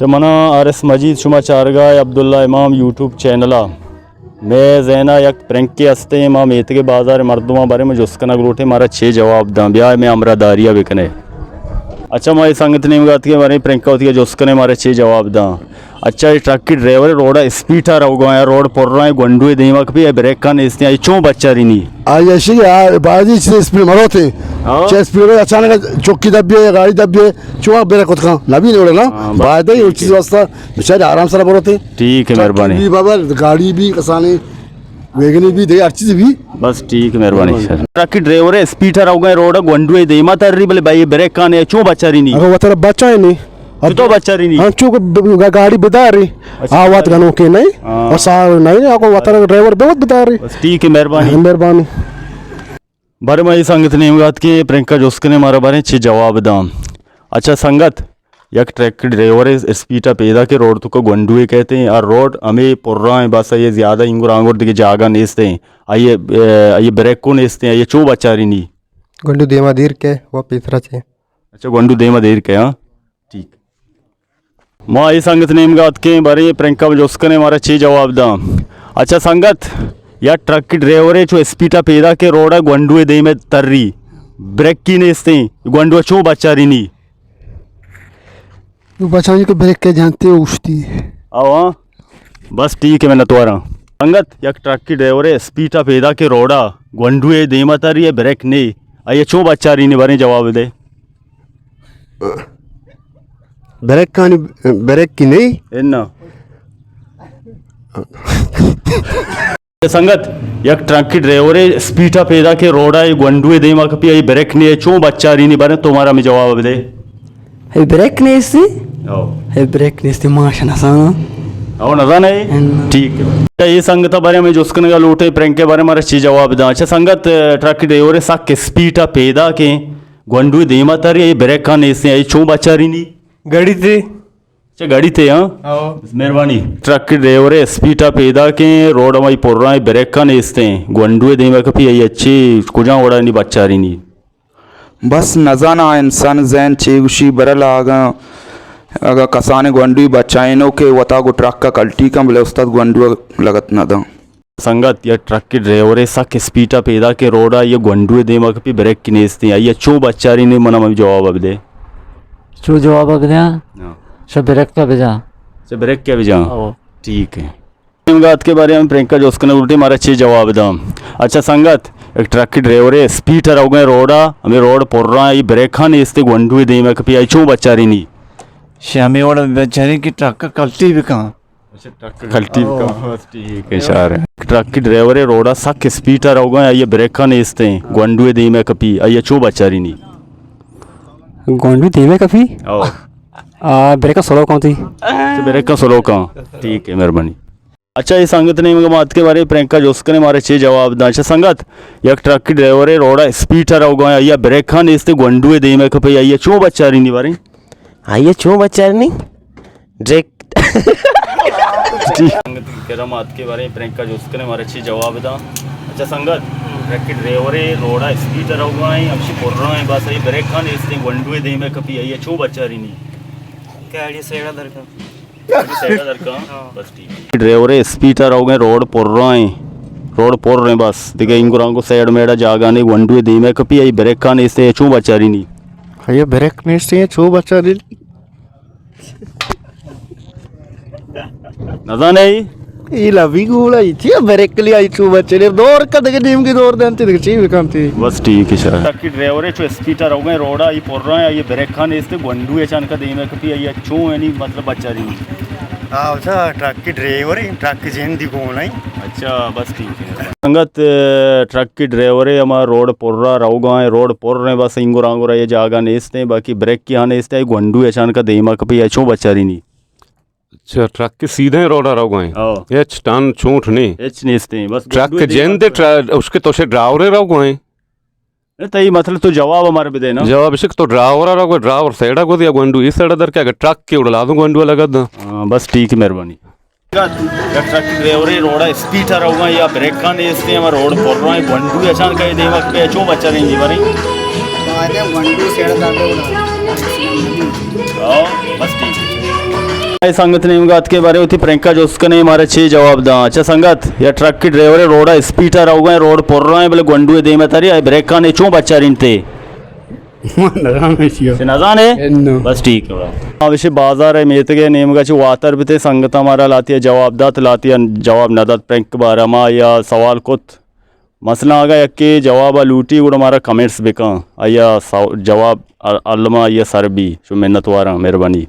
चमना RS मजीद शुमा चारगाय अब्दुल्ला इमाम YouTube चैनला मैं जैना यक प्रैंक के हस्ते इमाम एत के बाजार मर्दुमा बारे में जुस्कना ग्रोटे मारा 6 जवाब दा ब्याह में अमरा दारिया बिकने अच्छा मैं संगत ने बात के बारे में प्रैंक होती है जुस्कने मारे 6 जवाब दा अच्छा ये ट्रक की ड्राइवर रोड स्पीडा रहोगा है रोड पर रहा है गुंडुए देवा भी ब्रेक का नहीं चो बच्चा रही नहीं आज ऐसे यार बाजी से स्पीड मरो थे चे स्पीड अचानक चौकी दबिए गाड़ी दबिए चुआ ब्रेक होता था नबी नहीं उड़े ना बाद ही उस चीज वास्ता बेचारे आराम से मरो थे ठीक है मेहरबानी बाबा गाड़ी भी कसाने वेगनी भी दे हर चीज भी बस ठीक है मेहरबानी सर ट्रक की ड्राइवर है स्पीडा रहोगा रोड गुंडुए देवा तर रही बोले भाई ब्रेक का नहीं चो बच्चा रही नहीं अगर वो तेरा बच्चा है नहीं तो बच्चा रही नहीं हम चूक गाड़ी बता रही आवाज गनों के नहीं और सार नहीं आपको वतर ड्राइवर बहुत बता रही ठीक है मेहरबानी बारे में संगत ने बात की प्रियंका जोस्क ने हमारे बारे 6 जवाब दाम अच्छा संगत यक ट्रक ड्राइवर है स्पीडा पैदा के रोड तो गुंडुए कहते हैं और रोड हमें पुर्रा है बस ये ज़्यादा इंगुर आंगुर दिखे जागा नेचते हैं आइए ब्रेक को नेचते हैं ये चो बच्चा रही नहीं गुंडू देमा दीर के वो तीसरा छे अच्छा गुंडू देमा देर के हाँ ठीक माँ ये संगत ने बात के बारे में प्रियंका जोस्क ने हमारा 6 जवाब दा अच्छा संगत या ट्रक की ड्राइवर है जो स्पीडा पैदा के रोड है गुंडुए दे में तर रही ब्रेक की नेचते गुंडुआ चो बच्चा रही नहीं बचाने को ब्रेक के जानते हो उठती आओ हाँ बस ठीक है मैं नतवारा संगत यक ट्रक की ड्राइवर है स्पीडा पैदा के रोडा गुंडुए दे में तर रही है ब्रेक नहीं आइए चो बच्चा रही नहीं बारे जवाब दे ब्रेक की नहीं इन्ना संगत यक ट्रक की ड्राइवर है स्पीडा पैदा के रोडा है गुंडुए दे में कभी आई ब्रेक नहीं है चो बच्चा रही नहीं बारे तुम्हारा मैं जवाब दे हे ब्रेक नहीं सी आओ हे ब्रेक नहीं सी माशा ना आओ नजा नहीं ठीक है ये संगत बारे में जो उसके का लूटे प्रैंक के बारे में हमारा 6 जवाब दा अच्छा संगत ट्रक की ड्राइवर है साक स्पीडा पैदा के गुंडुए दे में तर ये ब्रेक का नहीं से आई चो बच्चा रही नहीं गाड़ी थी अच्छा गाड़ी थे हाँ मेहरबानी ट्रक की ड्राइवर है स्पीडा पैदा के रोड हमारी पुर रहा है ब्रेक का नेचते गुंडुए दे में कभी ये अच्छी कुजा उड़ा नहीं बच्चा रही नहीं बस नजाना इंसान जैन चेगुशी बरल आगा अगर कसाने गुंडू बचाइनो के वता को ट्रक का कल्टी का बोले उस्ताद गुंडू लगत न दा संगत या ट्रक के ड्राइवर है सक स्पीडा पैदा के रोड है ये गुंडुए दे में कभी ब्रेक की नेचते ये चो बच्चा रही नहीं मना मैं जवाब अब दे चो जवाब अब दिया सब ब्रेक का भेजा से ब्रेक क्या भेजा ठीक है बात के बारे में प्रियंका जोस्क ने उल्टे मारा 6 जवाब दाम अच्छा संगत एक ट्रक की ड्राइवर है स्पीड हो गए रोडा हमें रोड पुर रहा है ये ब्रेक खाने इससे गुंडुए दे में कभी आई चो बच्चा रही नहीं श्यामी और बेचारे की ट्रक का कल्टी भी कहाँ अच्छा ट्रक का कल्टी भी कहाँ ठीक है शार ट्रक की ड्राइवर है रोडा सक स्पीड हो गए ये ब्रेक खाने इससे गुंडुए दे में कभी आई चो बच्चा रही नहीं गुंडू देमे कभी ब्रेक का सोलो कौन थी ब्रेक का सोलो कहाँ ठीक है मेहरबानी अच्छा ये संगत ने बात के बारे में प्रियंका जोस्क ने हमारे 6 जवाब दा अच्छा संगत यक ट्रक की ड्राइवर है रोडा स्पीड हो गया या ब्रेक खाने इससे गुंडुए दे में कभी आइए चो बच्चा रही नहीं बारे आइए चो बच्चा नहीं ड्रेक संगत के बात के बारे में प्रियंका जोस्क ने हमारे 6 जवाब दा अच्छा संगत ट्रक की ड्राइवर है रोडा स्पीड हो गया है अब पुर रहा है बस ये ब्रेक खाने इससे गुंडुए दे में कभी आइए चो बच्चा रही नहीं ड्राइवर है स्पीड हो गए रोड पुर रहा है रोड पुर रहे बस देखिए इंगुरांग को साइड मेरा जागा नहीं गुंडुए दे में कभी आई ब्रेक खाने इससे चो बच्चा रही नहीं ये ब्रेक नहीं से चो बच्चा रही नजा नहीं ये लवी गोला थी ब्रेक के लिए आई चो बच्चे ने दौर का देखे नीम की दौर देते देखे चीज काम थी बस ठीक है सर ट्रक की ड्राइवर है जो स्पीड हो गए रोड आई पुर रहा है ये ब्रेक खाने इससे गुंडुए अचानक दे में कभी आई चो है नहीं मतलब बच्चा रही हाँ अच्छा ट्रक की ड्राइवर है ट्रक की जेन दिखो नहीं अच्छा बस ठीक है संगत ट्रक की ड्राइवर है हमारा रोड पुर रहा रहोगा है रोड पुर रहे बस इंगुर आंगुर ये जागा नेचते बाकी ब्रेक की आने इससे गुंडुए अचानक दे में कभी चो बच्चा रही नहीं अच्छा ट्रक के सीधे रोड आ रहा एच टन छूट नहीं एच नेचते बस ट्रक के जेन दे उसके तो से ड्राइवर रहो गए तई मतलब तो जवाब हमारे भी देना जवाब इसे तो ड्राइवर रहो ड्राइवर साइड को दिया गुंडू इस साइड दर क्या ट्रक के उड़ला दूं गुंडू लगा दा बस ठीक है मेहरबानी ट्रक ड्राइवर रोड स्पीड हो गया या ब्रेक का नेचते हम रोड पुर रहा है गुंडू अचानक दे वक्त पे चो बच्चा नहीं बारी गुंडू साइड बस ठीक है संगत नेमगात के बारे होती प्रियंका जोस्क ने हमारे 6 जवाब दा। अच्छा संगत या ट्रक की ड्राइवर रोड स्पीडर हो गए रोड पर रहे हैं बोले गंडुए दे में तारी ब्रेक का ने चो बच्चा रिनते नजाने बस ठीक है अवश्य बाजार है मेत के नेम का वातर भी थे संगत हमारा लाती है जवाब दात लाती है जवाब नदत प्रियंक बारा मा या सवाल कुत मसला आगा यके जवाब लूटी गुड़ हमारा कमेंट्स बेका या जवाब अलमा या सरबी जो मेहनत वारा मेहरबानी।